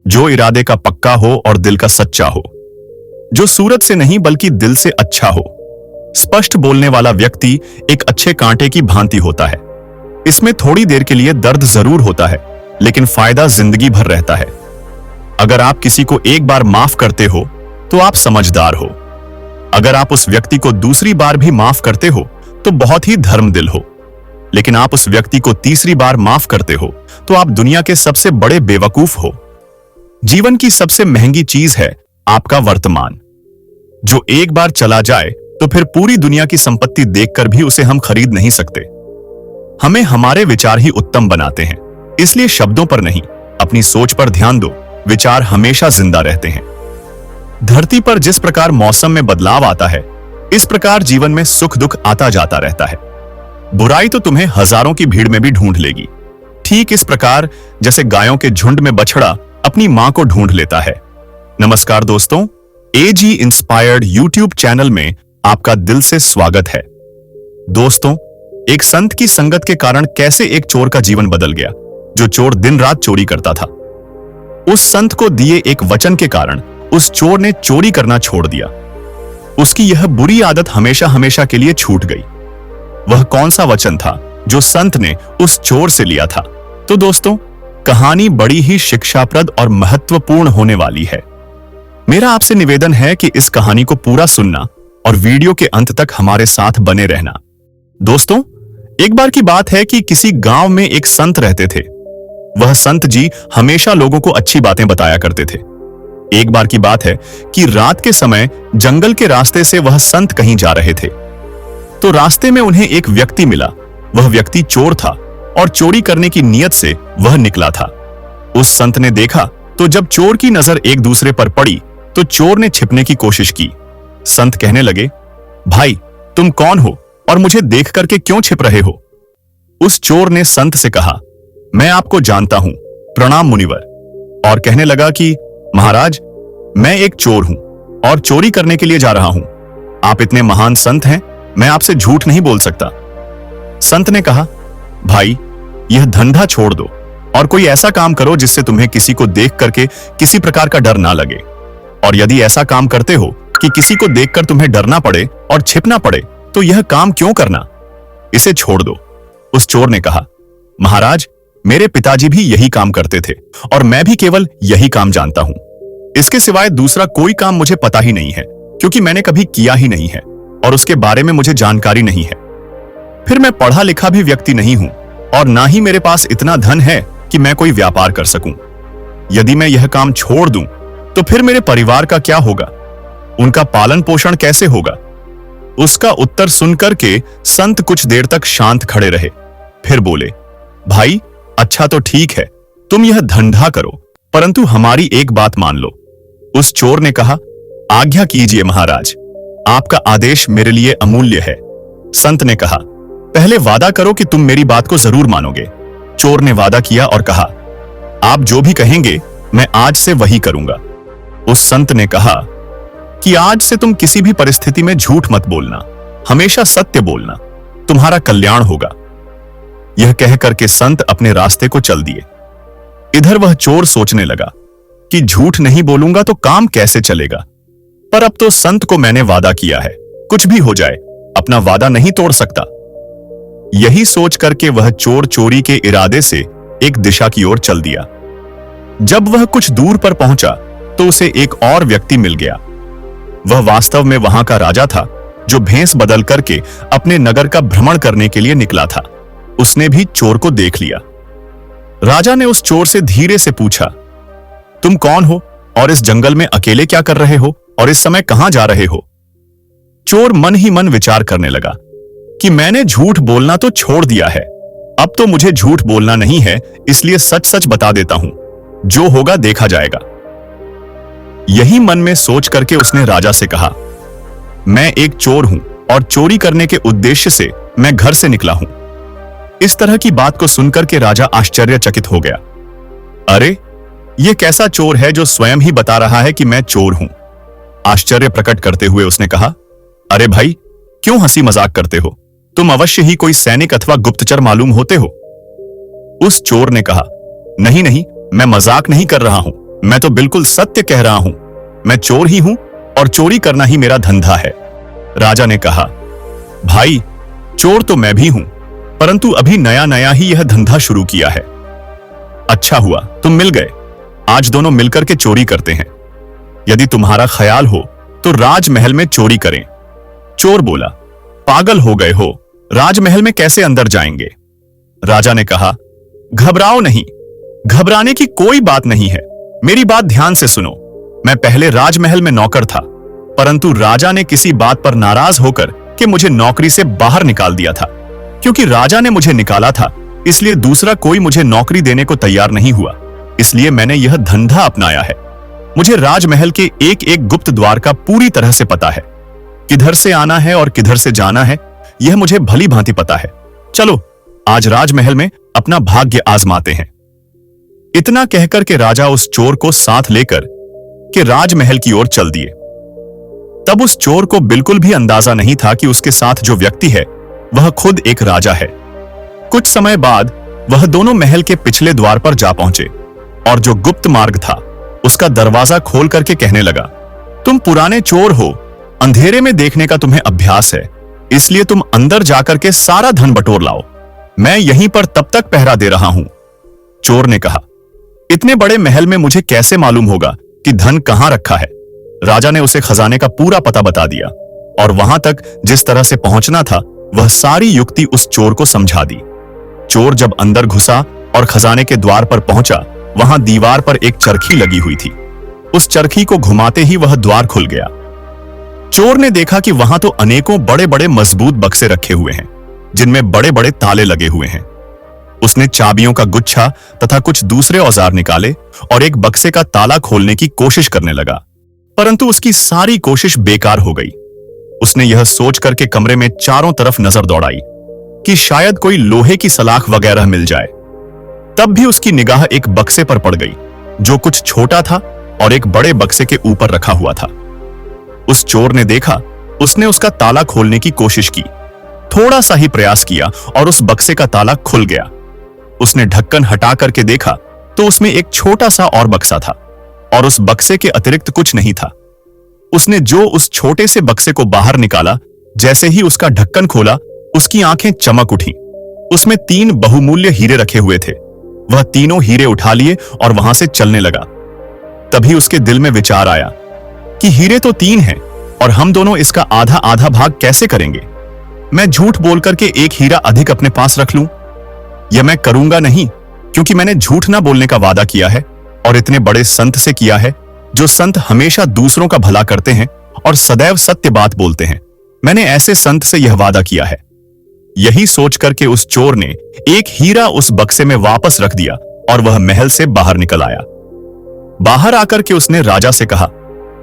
जो इरादे का पक्का हो और दिल का सच्चा हो, जो सूरत से नहीं बल्कि दिल से अच्छा हो। स्पष्ट बोलने वाला व्यक्ति एक अच्छे कांटे की भांति होता है। इसमें थोड़ी देर के लिए दर्द जरूर होता है, लेकिन फायदा जिंदगी भर रहता है। अगर आप किसी को एक बार माफ करते हो तो आप समझदार हो। अगर आप उस व्यक्ति को दूसरी बार भी माफ करते हो तो बहुत ही धर्मदिल हो। लेकिन आप उस व्यक्ति को तीसरी बार माफ करते हो तो आप दुनिया के सबसे बड़े बेवकूफ हो। जीवन की सबसे महंगी चीज है आपका वर्तमान, जो एक बार चला जाए तो फिर पूरी दुनिया की संपत्ति देखकर भी उसे हम खरीद नहीं सकते। हमें हमारे विचार ही उत्तम बनाते हैं, इसलिए शब्दों पर नहीं, अपनी सोच पर ध्यान दो। विचार हमेशा जिंदा रहते हैं। धरती पर जिस प्रकार मौसम में बदलाव आता है, इस प्रकार जीवन में सुख दुख आता जाता रहता है। बुराई तो तुम्हें हजारों की भीड़ में भी ढूंढ लेगी, ठीक इस प्रकार जैसे गायों के झुंड में बछड़ा अपनी मां को ढूंढ लेता है। नमस्कार दोस्तों, एजी इंस्पायर्ड यूट्यूब चैनल में आपका दिल से स्वागत है। दोस्तों, एक संत की संगत के कारण कैसे एक चोर का जीवन बदल गया। जो चोर दिन रात चोरी करता था, उस संत को दिए एक वचन के कारण उस चोर ने चोरी करना छोड़ दिया। उसकी यह बुरी आदत हमेशा हमेशा के लिए छूट गई। वह कौन सा वचन था जो संत ने उस चोर से लिया था? तो दोस्तों, कहानी बड़ी ही शिक्षाप्रद और महत्वपूर्ण होने वाली है। मेरा आपसे निवेदन है कि इस कहानी को पूरा सुनना और वीडियो के अंत तक हमारे साथ बने रहना। दोस्तों, एक बार की बात है कि किसी गांव में एक संत रहते थे। वह संत जी हमेशा लोगों को अच्छी बातें बताया करते थे। एक बार की बात है कि रात के समय जंगल के रास्ते से वह संत कहीं जा रहे थे, तो रास्ते में उन्हें एक व्यक्ति मिला। वह व्यक्ति चोर था और चोरी करने की नीयत से वह निकला था। उस संत ने देखा तो जब चोर की नजर एक दूसरे पर पड़ी तो चोर ने छिपने की कोशिश की। संत कहने लगे, भाई तुम कौन हो और मुझे देख करके क्यों छिप रहे हो? उस चोर ने संत से कहा, मैं आपको जानता हूं, प्रणाम मुनिवर। और कहने लगा कि महाराज, मैं एक चोर हूं और चोरी करने के लिए जा रहा हूं। आप इतने महान संत हैं, मैं आपसे झूठ नहीं बोल सकता। संत ने कहा, भाई यह धंधा छोड़ दो और कोई ऐसा काम करो जिससे तुम्हें किसी को देख करके किसी प्रकार का डर ना लगे। और यदि ऐसा काम करते हो कि किसी को देखकर तुम्हें डरना पड़े और छिपना पड़े, तो यह काम क्यों करना? इसे छोड़ दो। उस चोर ने कहा, महाराज, मेरे पिताजी भी यही काम करते थे और मैं भी केवल यही काम जानता हूं। इसके सिवाय दूसरा कोई काम मुझे पता ही नहीं है, क्योंकि मैंने कभी किया ही नहीं है और उसके बारे में मुझे जानकारी नहीं है। फिर मैं पढ़ा लिखा भी व्यक्ति नहीं हूं और ना ही मेरे पास इतना धन है कि मैं कोई व्यापार कर सकूं। यदि मैं यह काम छोड़ दूं तो फिर मेरे परिवार का क्या होगा? उनका पालन पोषण कैसे होगा? उसका उत्तर सुनकर के संत कुछ देर तक शांत खड़े रहे। फिर बोले, भाई अच्छा तो ठीक है, तुम यह धंधा करो, परंतु हमारी एक बात मान लो। उस चोर ने कहा, आज्ञा कीजिए महाराज, आपका आदेश मेरे लिए अमूल्य है। संत ने कहा, पहले वादा करो कि तुम मेरी बात को जरूर मानोगे। चोर ने वादा किया और कहा, आप जो भी कहेंगे मैं आज से वही करूंगा। उस संत ने कहा कि आज से तुम किसी भी परिस्थिति में झूठ मत बोलना, हमेशा सत्य बोलना, तुम्हारा कल्याण होगा। यह कह करके संत अपने रास्ते को चल दिए। इधर वह चोर सोचने लगा कि झूठ नहीं बोलूंगा तो काम कैसे चलेगा, पर अब तो संत को मैंने वादा किया है, कुछ भी हो जाए अपना वादा नहीं तोड़ सकता। यही सोच करके वह चोर चोरी के इरादे से एक दिशा की ओर चल दिया। जब वह कुछ दूर पर पहुंचा तो उसे एक और व्यक्ति मिल गया। वह वास्तव में वहां का राजा था, जो भेष बदल करके अपने नगर का भ्रमण करने के लिए निकला था। उसने भी चोर को देख लिया। राजा ने उस चोर से धीरे से पूछा, तुम कौन हो और इस जंगल में अकेले क्या कर रहे हो और इस समय कहां जा रहे हो? चोर मन ही मन विचार करने लगा कि मैंने झूठ बोलना तो छोड़ दिया है, अब तो मुझे झूठ बोलना नहीं है, इसलिए सच सच बता देता हूं, जो होगा देखा जाएगा। यही मन में सोच करके उसने राजा से कहा, मैं एक चोर हूं और चोरी करने के उद्देश्य से मैं घर से निकला हूं। इस तरह की बात को सुनकर के राजा आश्चर्यचकित हो गया। अरे, यह कैसा चोर है जो स्वयं ही बता रहा है कि मैं चोर हूं? आश्चर्य प्रकट करते हुए उसने कहा, अरे भाई, क्यों हंसी मजाक करते हो? तुम अवश्य ही कोई सैनिक अथवा गुप्तचर मालूम होते हो। उस चोर ने कहा, नहीं नहीं, मैं मजाक नहीं कर रहा हूं, मैं तो बिल्कुल सत्य कह रहा हूं। मैं चोर ही हूं और चोरी करना ही मेरा धंधा है। राजा ने कहा, भाई, चोर तो मैं भी हूं, परंतु अभी नया नया ही यह धंधा शुरू किया है। अच्छा हुआ तुम मिल गए। आज दोनों मिलकर के चोरी करते हैं। यदि तुम्हारा ख्याल हो तो राजमहल में चोरी करें। चोर बोला, पागल हो गए हो, राजमहल में कैसे अंदर जाएंगे? राजा ने कहा, घबराओ नहीं, घबराने की कोई बात नहीं है। मेरी बात ध्यान से सुनो। मैं पहले राजमहल में नौकर था, परंतु राजा ने किसी बात पर नाराज होकर कि मुझे नौकरी से बाहर निकाल दिया था। क्योंकि राजा ने मुझे निकाला था, इसलिए दूसरा कोई मुझे नौकरी देने को तैयार नहीं हुआ। इसलिए मैंने यह धंधा अपनाया है। मुझे राजमहल के एक एक गुप्त द्वार का पूरी तरह से पता है। किधर से आना है और किधर से जाना है, यह मुझे भली भांति पता है। चलो आज राजमहल में अपना भाग्य आजमाते हैं। इतना कहकर के राजा उस चोर को साथ लेकर के राजमहल की ओर चल दिए। तब उस चोर को बिल्कुल भी अंदाजा नहीं था कि उसके साथ जो व्यक्ति है वह खुद एक राजा है। कुछ समय बाद वह दोनों महल के पिछले द्वार पर जा पहुंचे और जो गुप्त मार्ग था उसका दरवाजा खोल करके कहने लगा, तुम पुराने चोर हो, अंधेरे में देखने का तुम्हें अभ्यास है, इसलिए तुम अंदर जाकर के सारा धन बटोर लाओ। मैं यहीं पर तब तक पहरा दे रहा हूं। चोर ने कहा, इतने बड़े महल में मुझे कैसे मालूम होगा कि धन कहां रखा है? राजा ने उसे खजाने का पूरा पता बता दिया और वहां तक जिस तरह से पहुंचना था वह सारी युक्ति उस चोर को समझा दी। चोर जब अंदर घुसा और खजाने के द्वार पर पहुंचा, वहां दीवार पर एक चरखी लगी हुई थी। उस चरखी को घुमाते ही वह द्वार खुल गया। चोर ने देखा कि वहां तो अनेकों बड़े बड़े मजबूत बक्से रखे हुए हैं, जिनमें बड़े बड़े ताले लगे हुए हैं। उसने चाबियों का गुच्छा तथा कुछ दूसरे औजार निकाले और एक बक्से का ताला खोलने की कोशिश करने लगा, परंतु उसकी सारी कोशिश बेकार हो गई। उसने यह सोच करके कमरे में चारों तरफ नजर दौड़ाई कि शायद कोई लोहे की सलाख वगैरह मिल जाए। तब भी उसकी निगाह एक बक्से पर पड़ गई, जो कुछ छोटा था और एक बड़े बक्से के ऊपर रखा हुआ था। उस चोर ने देखा, उसने उसका ताला खोलने की कोशिश की। थोड़ा सा ही प्रयास किया और उस बक्से का ताला खुल गया। उसने ढक्कन हटा करके देखा तो उसमें एक छोटा सा और बक्सा था और उस बक्से के अतिरिक्त कुछ नहीं था। उसने जो उस छोटे से बक्से को बाहर निकाला, जैसे ही उसका ढक्कन खोला, उसकी आंखें चमक उठी। उसमें 3 बहुमूल्य हीरे रखे हुए थे। वह तीनों हीरे उठा लिए और वहां से चलने लगा। तभी उसके दिल में विचार आया कि हीरे तो 3 हैं और हम दोनों इसका आधा आधा भाग कैसे करेंगे? मैं झूठ बोल करके एक हीरा अधिक अपने पास रख लूं? यह मैं करूंगा नहीं, क्योंकि मैंने झूठ ना बोलने का वादा किया है और इतने बड़े संत से किया है, जो संत हमेशा दूसरों का भला करते हैं और सदैव सत्य बात बोलते हैं। मैंने ऐसे संत से यह वादा किया है। यही सोच करके उस चोर ने एक हीरा उस बक्से में वापस रख दिया और वह महल से बाहर निकल आया। बाहर आकर के उसने राजा से कहा,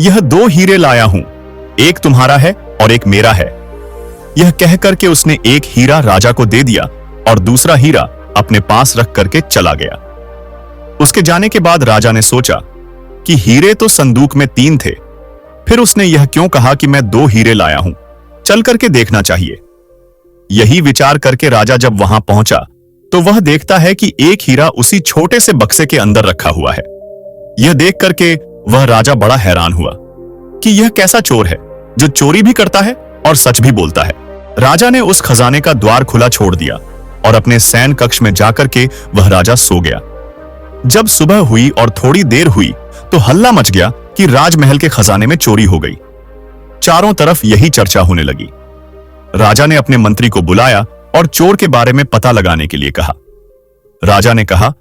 यह 2 हीरे लाया हूं, एक तुम्हारा है और एक मेरा है। यह कहकर के उसने एक हीरा राजा को दे दिया और दूसरा हीरा अपने पास रख करके चला गया। उसके जाने के बाद राजा ने सोचा कि हीरे तो संदूक में 3 थे, फिर उसने यह क्यों कहा कि मैं 2 हीरे लाया हूं, चल करके देखना चाहिए। यही विचार करके राजा जब वहां पहुंचा तो वह देखता है कि एक हीरा उसी छोटे से बक्से के अंदर रखा हुआ है। यह देख करके वह राजा बड़ा हैरान हुआ कि यह कैसा चोर है जो चोरी भी करता है और सच भी बोलता है। राजा ने उस खजाने का द्वार खुला छोड़ दिया और अपने सैन कक्ष में जाकर के वह राजा सो गया। जब सुबह हुई और थोड़ी देर हुई तो हल्ला मच गया कि राजमहल के खजाने में चोरी हो गई। चारों तरफ यही चर्चा होने लगी। राजा ने अपने मंत्री को बुलाया और चोर के बारे में पता लगाने के लिए कहा। राजा ने कहा,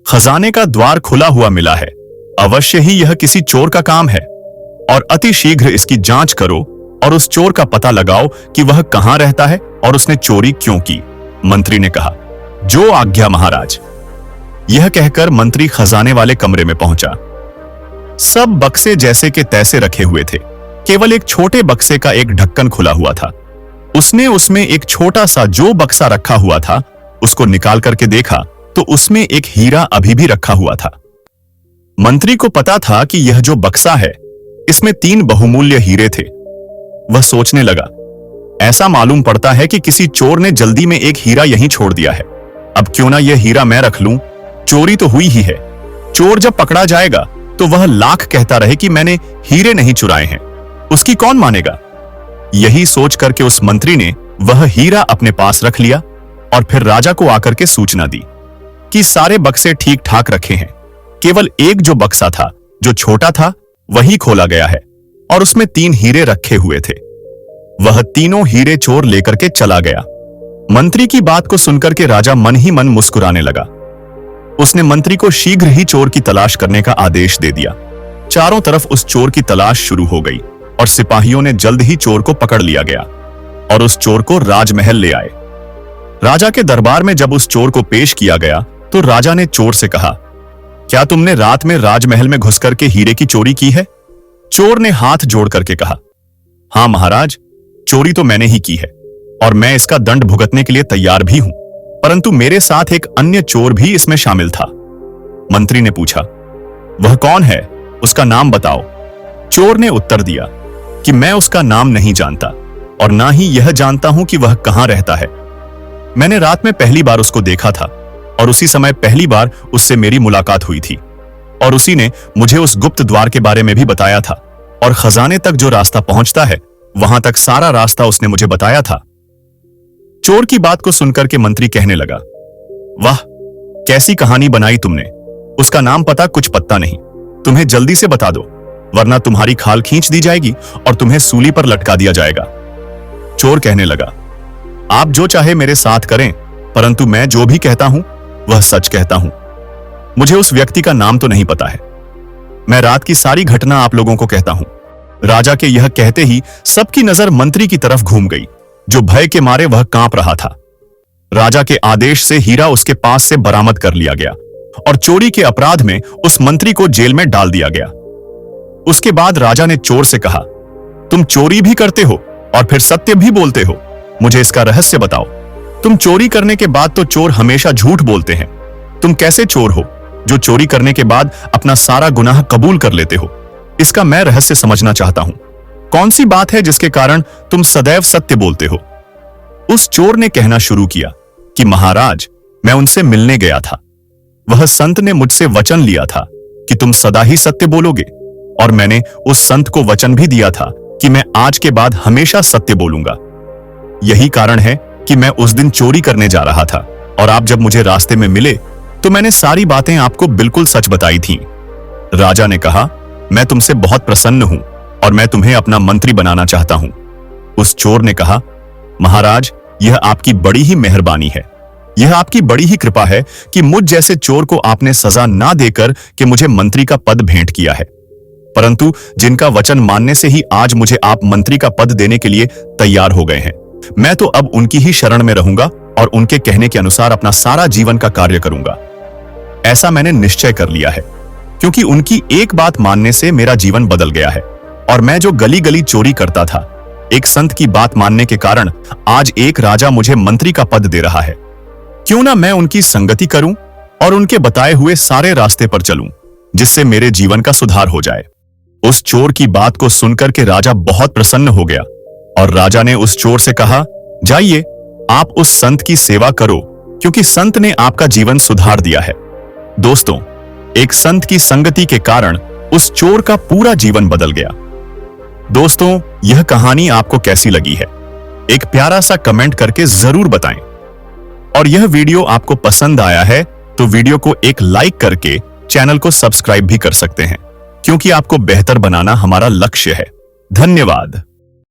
खजाने का द्वार खुला हुआ मिला है, अवश्य ही यह किसी चोर का काम है और अति शीघ्र इसकी जांच करो और उस चोर का पता लगाओ कि वह कहां रहता है और उसने चोरी क्यों की। मंत्री ने कहा, जो आज्ञा महाराज। यह कहकर मंत्री खजाने वाले कमरे में पहुंचा। सब बक्से जैसे के तैसे रखे हुए थे, केवल एक छोटे बक्से का एक ढक्कन खुला हुआ था। उसने उसमें एक छोटा सा जो बक्सा रखा हुआ था उसको निकाल करके देखा तो उसमें एक हीरा अभी भी रखा हुआ था। मंत्री को पता था कि यह जो बक्सा है इसमें 3 बहुमूल्य हीरे थे। वह सोचने लगा, ऐसा मालूम पड़ता है कि किसी चोर ने जल्दी में एक हीरा यहीं छोड़ दिया है। अब क्यों ना यह हीरा मैं रख लूं, चोरी तो हुई ही है। चोर जब पकड़ा जाएगा तो वह लाख कहता रहे कि मैंने हीरे नहीं चुराए हैं, उसकी कौन मानेगा। यही सोच करके उस मंत्री ने वह हीरा अपने पास रख लिया और फिर राजा को आकर के सूचना दी कि सारे बक्से ठीक ठाक रखे हैं, केवल एक जो बक्सा था जो छोटा था वही खोला गया है और उसमें 3 हीरे रखे हुए थे। वह तीनों हीरे चोर लेकर के चला गया। मंत्री की बात को सुनकर के राजा मन ही मन मुस्कुराने लगा। उसने मंत्री को शीघ्र ही चोर की तलाश करने का आदेश दे दिया। चारों तरफ उस चोर की तलाश शुरू हो गई और सिपाहियों ने जल्द ही चोर को पकड़ लिया गया और उस चोर को राजमहल ले आए। राजा के दरबार में जब उस चोर को पेश किया गया तो राजा ने चोर से कहा, क्या तुमने रात में राजमहल में घुस करके हीरे की चोरी की है? चोर ने हाथ जोड़ करके कहा, हां महाराज, चोरी तो मैंने ही की है और मैं इसका दंड भुगतने के लिए तैयार भी हूं, परंतु मेरे साथ एक अन्य चोर भी इसमें शामिल था। मंत्री ने पूछा, वह कौन है, उसका नाम बताओ। चोर ने उत्तर दिया कि मैं उसका नाम नहीं जानता और ना ही यह जानता हूं कि वह कहां रहता है। मैंने रात में पहली बार उसको देखा था और उसी समय पहली बार उससे मेरी मुलाकात हुई थी और उसी ने मुझे उस गुप्त द्वार के बारे में भी बताया था और खजाने तक जो रास्ता पहुंचता है वहां तक सारा रास्ता उसने मुझे बताया था। चोर की बात को सुनकर के मंत्री कहने लगा, वाह, कैसी कहानी बनाई तुमने। उसका नाम पता कुछ पत्ता नहीं, तुम्हें जल्दी से बता दो वरना तुम्हारी खाल खींच दी जाएगी और तुम्हें सूली पर लटका दिया जाएगा। चोर कहने लगा, आप जो चाहे मेरे साथ करें, परंतु मैं जो भी कहता हूं वह सच कहता हूं। मुझे उस व्यक्ति का नाम तो नहीं पता है। मैं रात की सारी घटना आप लोगों को कहता हूं। राजा के यह कहते ही सबकी नजर मंत्री की तरफ घूम गई, जो भय के मारे वह कांप रहा था। राजा के आदेश से हीरा उसके पास से बरामद कर लिया गया और चोरी के अपराध में उस मंत्री को जेल में डाल दिया गया। उसके बाद राजा ने चोर से कहा, तुम चोरी भी करते हो और फिर सत्य भी बोलते हो, मुझे इसका रहस्य बताओ। तुम चोरी करने के बाद तो चोर हमेशा झूठ बोलते हैं, तुम कैसे चोर हो जो चोरी करने के बाद अपना सारा गुनाह कबूल कर लेते हो? इसका मैं रहस्य समझना चाहता हूं। कौन सी बात है जिसके कारण तुम सदैव सत्य बोलते हो? उस चोर ने कहना शुरू किया कि महाराज, मैं उनसे मिलने गया था। वह संत ने मुझसे वचन लिया था कि तुम सदा ही सत्य बोलोगे और मैंने उस संत को वचन भी दिया था कि मैं आज के बाद हमेशा सत्य बोलूंगा। यही कारण है कि मैं उस दिन चोरी करने जा रहा था और आप जब मुझे रास्ते में मिले तो मैंने सारी बातें आपको बिल्कुल सच बताई थीं। राजा ने कहा, मैं तुमसे बहुत प्रसन्न हूं और मैं तुम्हें अपना मंत्री बनाना चाहता हूं। उस चोर ने कहा, महाराज, यह आपकी बड़ी ही मेहरबानी है, यह आपकी बड़ी ही कृपा है कि मुझ जैसे चोर को आपने सजा ना देकर कि मुझे मंत्री का पद भेंट किया है, परंतु जिनका वचन मानने से ही आज मुझे आप मंत्री का पद देने के लिए तैयार हो गए हैं। मैं तो अब उनकी ही शरण में रहूंगा और उनके कहने के अनुसार अपना सारा जीवन का कार्य करूंगा। ऐसा मैंने निश्चय कर लिया है, क्योंकि उनकी एक बात मानने से मेरा जीवन बदल गया है और मैं जो गली गली चोरी करता था, एक संत की बात मानने के कारण आज एक राजा मुझे मंत्री का पद दे रहा है। क्यों ना मैं उनकी संगति करूं और उनके बताए हुए सारे रास्ते पर चलूं, जिससे मेरे जीवन का सुधार हो जाए। उस चोर की बात को सुनकर के राजा बहुत प्रसन्न हो गया और राजा ने उस चोर से कहा, जाइए, आप उस संत की सेवा करो, क्योंकि संत ने आपका जीवन सुधार दिया है। दोस्तों, एक संत की संगति के कारण उस चोर का पूरा जीवन बदल गया। दोस्तों, यह कहानी आपको कैसी लगी है? एक प्यारा सा कमेंट करके जरूर बताएं। और यह वीडियो आपको पसंद आया है तो वीडियो को एक लाइक करके चैनल को सब्सक्राइब भी कर सकते हैं, क्योंकि आपको बेहतर बनाना हमारा लक्ष्य है। धन्यवाद।